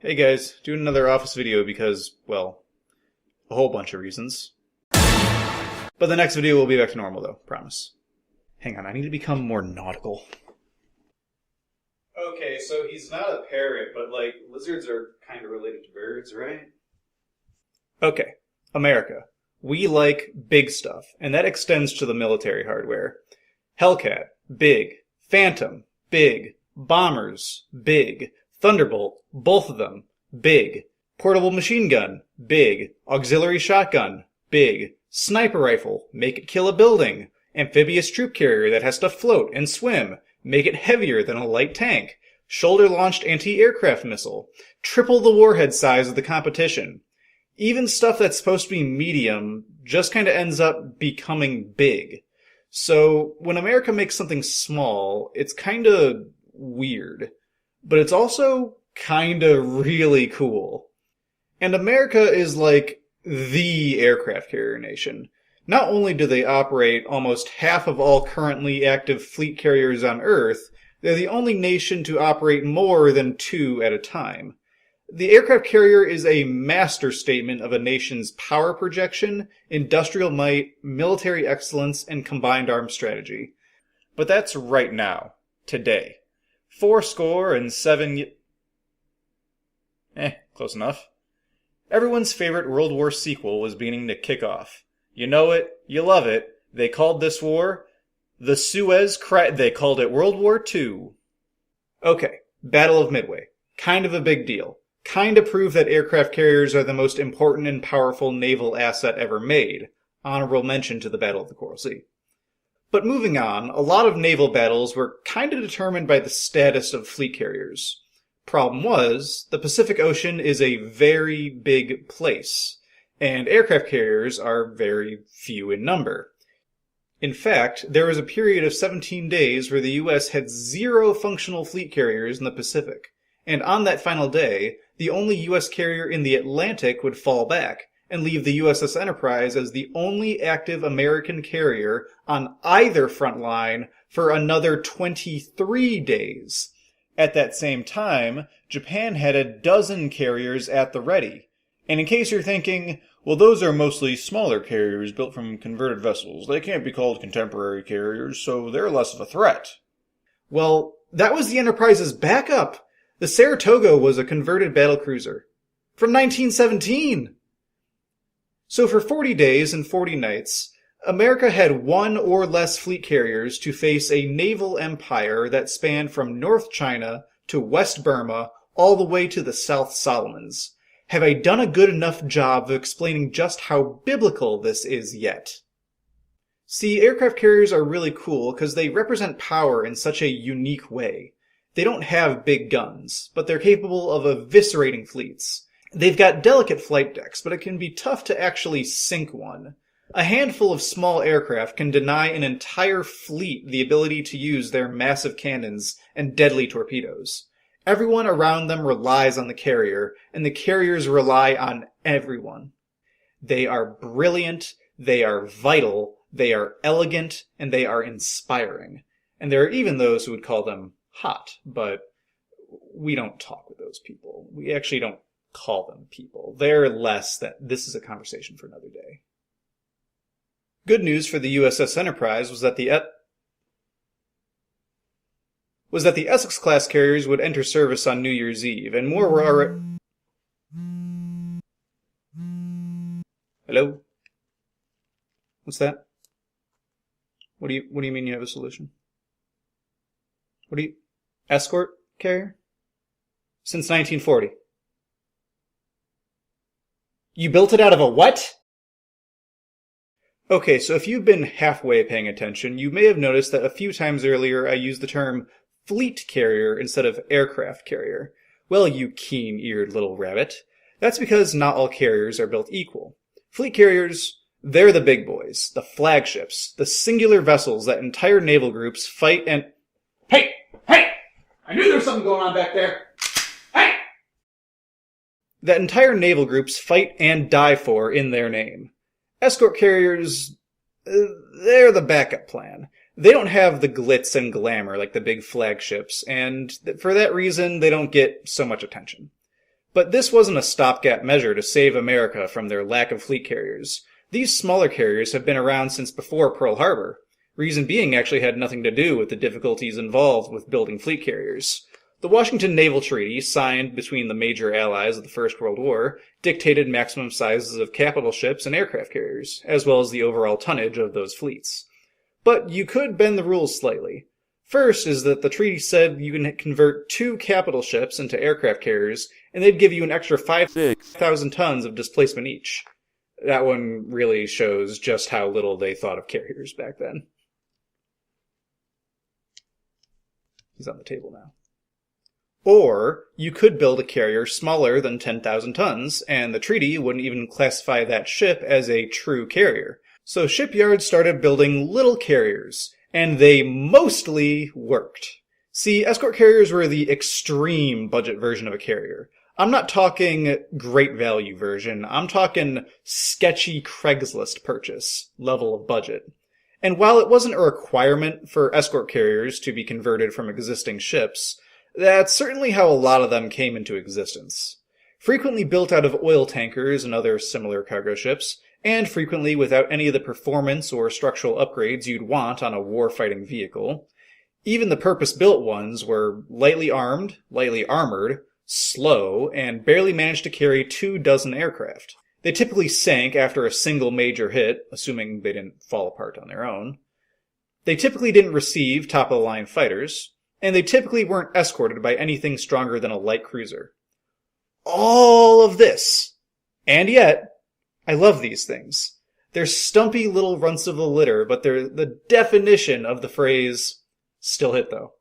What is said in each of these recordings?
Hey guys, doing another office video because, well, a whole bunch of reasons. But the next video will be back to normal though, promise. Hang on, I need to become more nautical. Okay, so he's not a parrot, but like, lizards are kind of related to birds, right? Okay, America. We like big stuff, and that extends to the military hardware. Hellcat, big. Phantom, big. Bombers, big. Thunderbolt, both of them, big. Portable machine gun, big. Auxiliary shotgun, big. Sniper rifle, make it kill a building. Amphibious troop carrier that has to float and swim, make it heavier than a light tank. Shoulder-launched anti-aircraft missile, triple the warhead size of the competition. Even stuff that's supposed to be medium just kind of ends up becoming big. So when America makes something small, it's kind of weird. But it's also kind of really cool. And America is like the aircraft carrier nation. Not only do they operate almost half of all currently active fleet carriers on Earth, they're the only nation to operate more than 2 at a time. The aircraft carrier is a master statement of a nation's power projection, industrial might, military excellence, and combined arms strategy. But that's right now. Today. 47 close enough. Everyone's favorite World War sequel was beginning to kick off. You know it, you love it. They called this war the they called it World War II. Okay, Battle of Midway. Kind of a big deal. Kind of proved that aircraft carriers are the most important and powerful naval asset ever made. Honorable mention to the Battle of the Coral Sea. But moving on, a lot of naval battles were kind of determined by the status of fleet carriers. Problem was, the Pacific Ocean is a very big place, and aircraft carriers are very few in number. In fact, there was a period of 17 days where the U.S. had 0 functional fleet carriers in the Pacific, and on that final day, the only U.S. carrier in the Atlantic would fall back, and leave the USS Enterprise as the only active American carrier on either front line for another 23 days. At that same time, Japan had a dozen carriers at the ready. And in case you're thinking, well, those are mostly smaller carriers built from converted vessels. They can't be called contemporary carriers, so they're less of a threat. Well, that was the Enterprise's backup. The Saratoga was a converted battlecruiser. From 1917! So for 40 days and 40 nights, America had 1 or less fleet carriers to face a naval empire that spanned from North China to West Burma all the way to the South Solomons. Have I done a good enough job of explaining just how biblical this is yet? See, aircraft carriers are really cool because they represent power in such a unique way. They don't have big guns, but they're capable of eviscerating fleets. They've got delicate flight decks, but it can be tough to actually sink one. A handful of small aircraft can deny an entire fleet the ability to use their massive cannons and deadly torpedoes. Everyone around them relies on the carrier, and the carriers rely on everyone. They are brilliant, they are vital, they are elegant, and they are inspiring. And there are even those who would call them hot, but we don't talk with those people. We actually don't call them people. They're less that this is a conversation for another day. Good news for the USS Enterprise was that the Essex-class carriers would enter service on New Year's Eve, and more were already... Hello? What's that? What do you mean you have a solution? Escort carrier? Since 1940. You built it out of a what? Okay, so if you've been halfway paying attention, you may have noticed that a few times earlier I used the term fleet carrier instead of aircraft carrier. Well, you keen-eared little rabbit. That's because not all carriers are built equal. Fleet carriers, they're the big boys, the flagships, the singular vessels that entire naval groups fight and... Hey! I knew there was something going on back there! Hey! That entire naval groups fight and die for in their name. Escort carriers, they're the backup plan. They don't have the glitz and glamour like the big flagships, and for that reason, they don't get so much attention. But this wasn't a stopgap measure to save America from their lack of fleet carriers. These smaller carriers have been around since before Pearl Harbor. Reason being actually had nothing to do with the difficulties involved with building fleet carriers. The Washington Naval Treaty, signed between the major allies of the First World War, dictated maximum sizes of capital ships and aircraft carriers, as well as the overall tonnage of those fleets. But you could bend the rules slightly. First is that the treaty said you can convert 2 capital ships into aircraft carriers, and they'd give you an extra 5,000 tons of displacement each. That one really shows just how little they thought of carriers back then. He's on the table now. Or you could build a carrier smaller than 10,000 tons, and the treaty wouldn't even classify that ship as a true carrier. So shipyards started building little carriers, and they mostly worked. See, escort carriers were the extreme budget version of a carrier. I'm not talking great value version, I'm talking sketchy Craigslist purchase level of budget. And while it wasn't a requirement for escort carriers to be converted from existing ships, that's certainly how a lot of them came into existence. Frequently built out of oil tankers and other similar cargo ships, and frequently without any of the performance or structural upgrades you'd want on a war-fighting vehicle. Even the purpose-built ones were lightly armed, lightly armored, slow, and barely managed to carry 24 aircraft. They typically sank after a single major hit, assuming they didn't fall apart on their own. They typically didn't receive top-of-the-line fighters, and they typically weren't escorted by anything stronger than a light cruiser. All of this. And yet, I love these things. They're stumpy little runts of the litter, but they're the definition of the phrase, still hit though.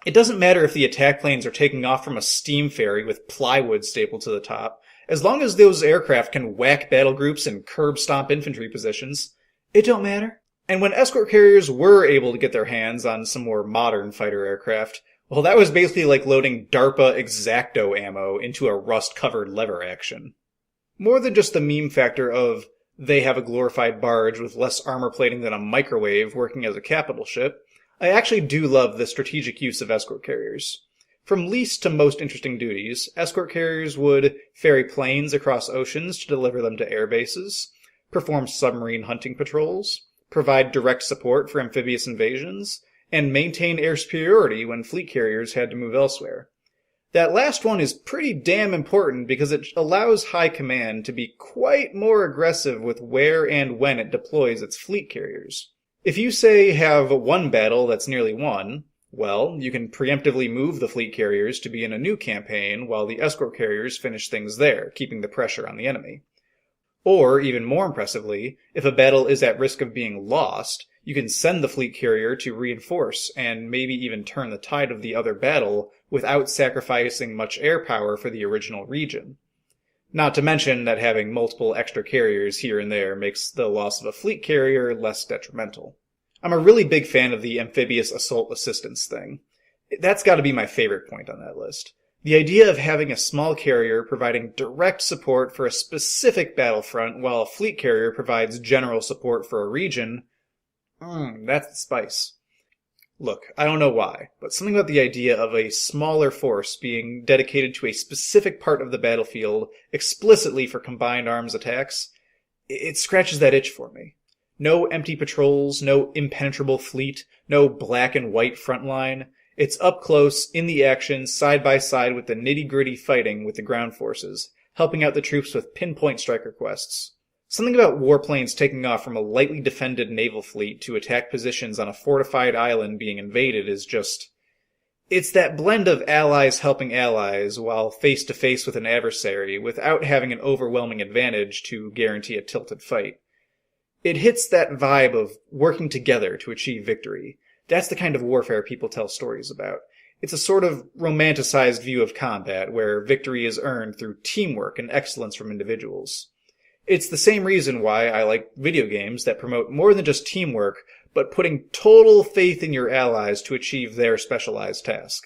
It doesn't matter if the attack planes are taking off from a steam ferry with plywood stapled to the top, as long as those aircraft can whack battle groups and curb stomp infantry positions, it don't matter. And when escort carriers were able to get their hands on some more modern fighter aircraft, well, that was basically like loading DARPA X-Acto ammo into a rust-covered lever action. More than just the meme factor of, they have a glorified barge with less armor plating than a microwave working as a capital ship, I actually do love the strategic use of escort carriers. From least to most interesting duties, escort carriers would ferry planes across oceans to deliver them to air bases, perform submarine hunting patrols, provide direct support for amphibious invasions, and maintain air superiority when fleet carriers had to move elsewhere. That last one is pretty damn important because it allows High Command to be quite more aggressive with where and when it deploys its fleet carriers. If you, say, have one battle that's nearly won, well, you can preemptively move the fleet carriers to be in a new campaign while the escort carriers finish things there, keeping the pressure on the enemy. Or, even more impressively, if a battle is at risk of being lost, you can send the fleet carrier to reinforce and maybe even turn the tide of the other battle without sacrificing much air power for the original region. Not to mention that having multiple extra carriers here and there makes the loss of a fleet carrier less detrimental. I'm a really big fan of the amphibious assault assistance thing. That's got to be my favorite point on that list. The idea of having a small carrier providing direct support for a specific battlefront while a fleet carrier provides general support for a region, that's the spice. Look, I don't know why, but something about the idea of a smaller force being dedicated to a specific part of the battlefield explicitly for combined arms attacks, it scratches that itch for me. No empty patrols, no impenetrable fleet, no black and white front line. It's up close, in the action, side by side with the nitty-gritty fighting with the ground forces, helping out the troops with pinpoint strike requests. Something about warplanes taking off from a lightly defended naval fleet to attack positions on a fortified island being invaded is just... It's that blend of allies helping allies while face-to-face with an adversary without having an overwhelming advantage to guarantee a tilted fight. It hits that vibe of working together to achieve victory. That's the kind of warfare people tell stories about. It's a sort of romanticized view of combat where victory is earned through teamwork and excellence from individuals. It's the same reason why I like video games that promote more than just teamwork, but putting total faith in your allies to achieve their specialized task.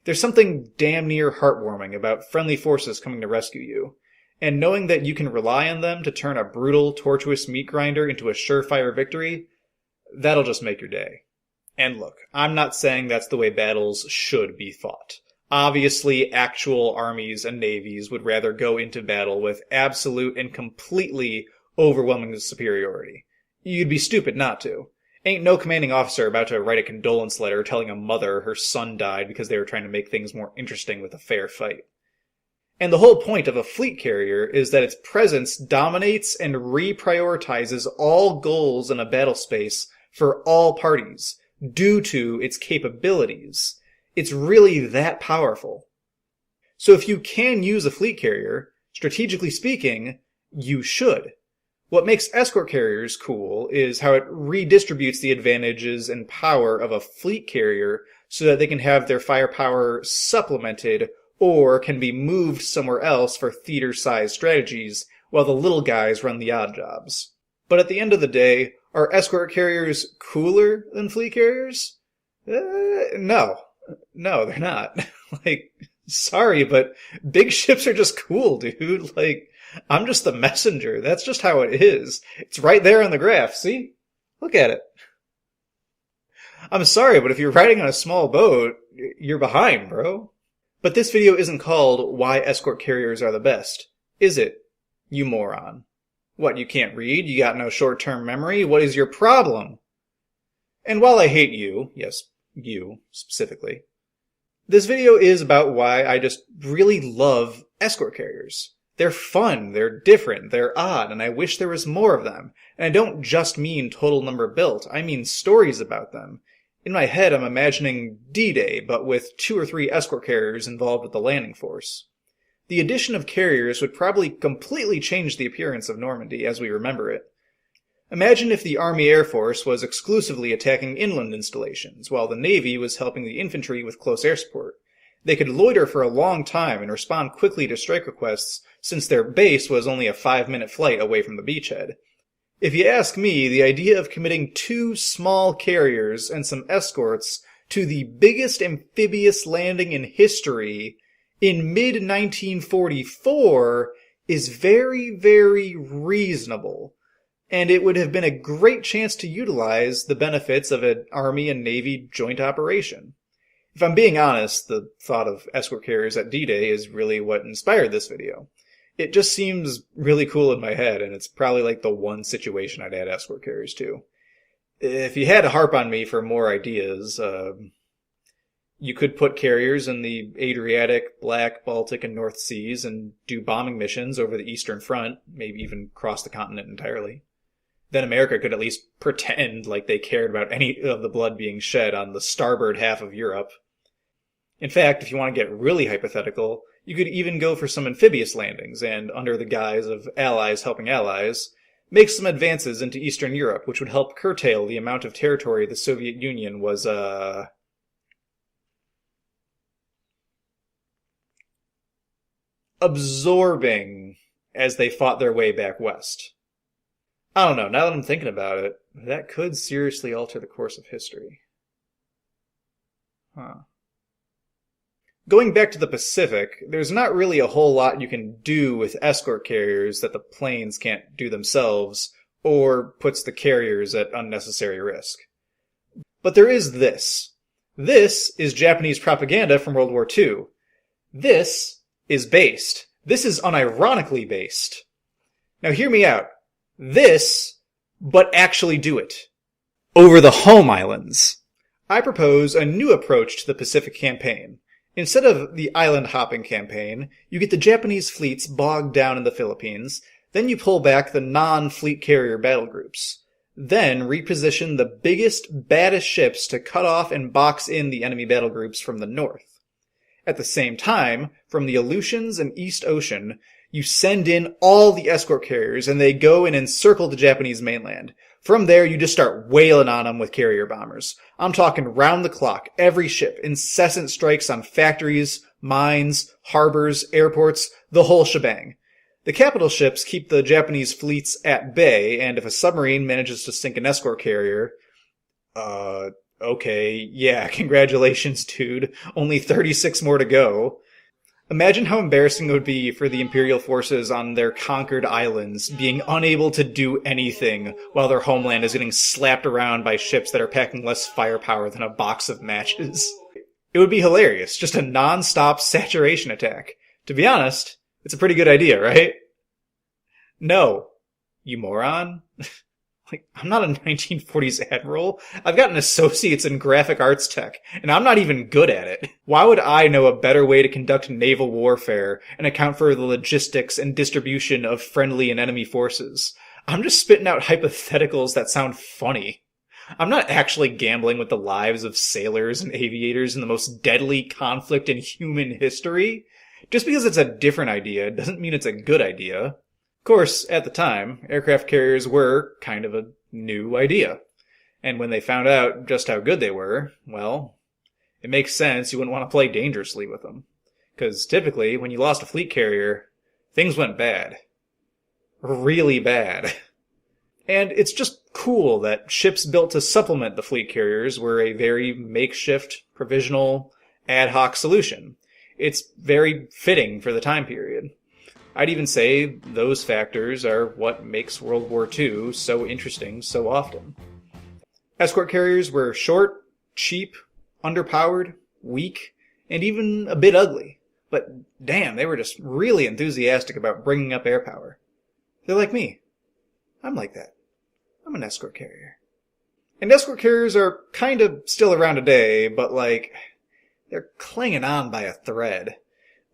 There's something damn near heartwarming about friendly forces coming to rescue you, and knowing that you can rely on them to turn a brutal, tortuous meat grinder into a surefire victory, that'll just make your day. And look, I'm not saying that's the way battles should be fought. Obviously, actual armies and navies would rather go into battle with absolute and completely overwhelming superiority. You'd be stupid not to. Ain't no commanding officer about to write a condolence letter telling a mother her son died because they were trying to make things more interesting with a fair fight. And the whole point of a fleet carrier is that its presence dominates and reprioritizes all goals in a battle space for all parties, due to its capabilities. It's really that powerful. So if you can use a fleet carrier, strategically speaking, you should. What makes escort carriers cool is how it redistributes the advantages and power of a fleet carrier so that they can have their firepower supplemented or can be moved somewhere else for theater-sized strategies while the little guys run the odd jobs. But at the end of the day, are escort carriers cooler than fleet carriers? No. No, they're not. Sorry, but big ships are just cool, dude. I'm just the messenger. That's just how it is. It's right there on the graph, see? Look at it. I'm sorry, but if you're riding on a small boat, you're behind, bro. But this video isn't called Why Escort Carriers Are the Best, is it, you moron? What, you can't read? You got no short-term memory? What is your problem? And while I hate you, yes, you specifically, this video is about why I just really love escort carriers. They're fun, they're different, they're odd, and I wish there was more of them. And I don't just mean total number built, I mean stories about them. In my head, I'm imagining D-Day, but with 2 or 3 escort carriers involved with the landing force. The addition of carriers would probably completely change the appearance of Normandy as we remember it. Imagine if the Army Air Force was exclusively attacking inland installations, while the Navy was helping the infantry with close air support. They could loiter for a long time and respond quickly to strike requests, since their base was only a 5-minute flight away from the beachhead. If you ask me, the idea of committing 2 small carriers and some escorts to the biggest amphibious landing in history in mid-1944 is very, very reasonable. And it would have been a great chance to utilize the benefits of an Army and Navy joint operation. If I'm being honest, the thought of escort carriers at D-Day is really what inspired this video. It just seems really cool in my head, and it's probably the one situation I'd add escort carriers to. If you had to harp on me for more ideas, you could put carriers in the Adriatic, Black, Baltic, and North Seas and do bombing missions over the Eastern Front, maybe even cross the continent entirely. Then America could at least pretend like they cared about any of the blood being shed on the starboard half of Europe. In fact, if you want to get really hypothetical, you could even go for some amphibious landings and, under the guise of allies helping allies, make some advances into Eastern Europe, which would help curtail the amount of territory the Soviet Union was, absorbing as they fought their way back west. I don't know, now that I'm thinking about it, that could seriously alter the course of history. Going back to the Pacific, there's not really a whole lot you can do with escort carriers that the planes can't do themselves, or puts the carriers at unnecessary risk. But there is this. This is Japanese propaganda from World War II. This is based. This is unironically based. Now hear me out. This, but actually do it. Over the home islands. I propose a new approach to the Pacific campaign. Instead of the island-hopping campaign, you get the Japanese fleets bogged down in the Philippines, then you pull back the non-fleet carrier battle groups. Then reposition the biggest, baddest ships to cut off and box in the enemy battle groups from the north. At the same time, from the Aleutians and East Ocean, you send in all the escort carriers and they go and encircle the Japanese mainland. From there, you just start wailing on them with carrier bombers. I'm talking round the clock, every ship, incessant strikes on factories, mines, harbors, airports, the whole shebang. The capital ships keep the Japanese fleets at bay, and if a submarine manages to sink an escort carrier, okay, yeah, congratulations, dude. Only 36 more to go. Imagine how embarrassing it would be for the Imperial forces on their conquered islands being unable to do anything while their homeland is getting slapped around by ships that are packing less firepower than a box of matches. It would be hilarious, just a non-stop saturation attack. To be honest, it's a pretty good idea, right? No, you moron. I'm not a 1940s admiral. I've got an associate's in graphic arts tech, and I'm not even good at it. Why would I know a better way to conduct naval warfare and account for the logistics and distribution of friendly and enemy forces? I'm just spitting out hypotheticals that sound funny. I'm not actually gambling with the lives of sailors and aviators in the most deadly conflict in human history. Just because it's a different idea doesn't mean it's a good idea. Of course, at the time, aircraft carriers were kind of a new idea. And when they found out just how good they were, well, it makes sense you wouldn't want to play dangerously with them. Because typically, when you lost a fleet carrier, things went bad. Really bad. And it's just cool that ships built to supplement the fleet carriers were a very makeshift, provisional, ad hoc solution. It's very fitting for the time period. I'd even say those factors are what makes World War II so interesting so often. Escort carriers were short, cheap, underpowered, weak, and even a bit ugly. But damn, they were just really enthusiastic about bringing up air power. They're like me. I'm like that. I'm an escort carrier. And escort carriers are kind of still around today, but they're clinging on by a thread.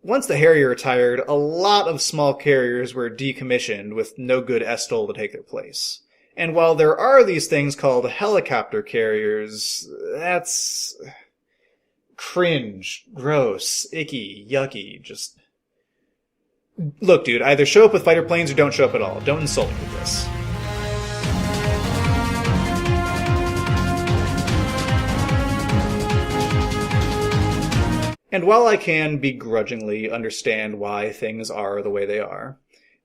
Once the Harrier retired, a lot of small carriers were decommissioned with no good Estol to take their place. And while there are these things called helicopter carriers, that's cringe, gross, icky, yucky, just... Look, dude, either show up with fighter planes or don't show up at all. Don't insult me with this. And while I can begrudgingly understand why things are the way they are,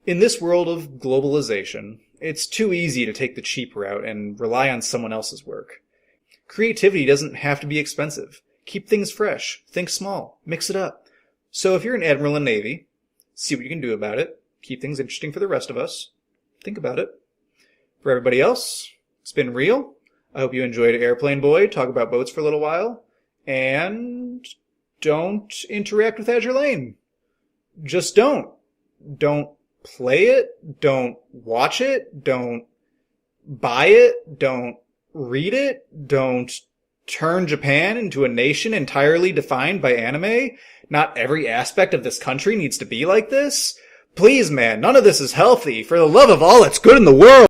in this world of globalization, it's too easy to take the cheap route and rely on someone else's work. Creativity doesn't have to be expensive. Keep things fresh. Think small. Mix it up. So if you're an admiral in Navy, see what you can do about it. Keep things interesting for the rest of us. Think about it. For everybody else, it's been real. I hope you enjoyed Airplane Boy, talk about boats for a little while, and... don't interact with Azure Lane. Just don't. Don't play it. Don't watch it. Don't buy it. Don't read it. Don't turn Japan into a nation entirely defined by anime. Not every aspect of this country needs to be like this. Please, man, none of this is healthy. For the love of all that's good in the world.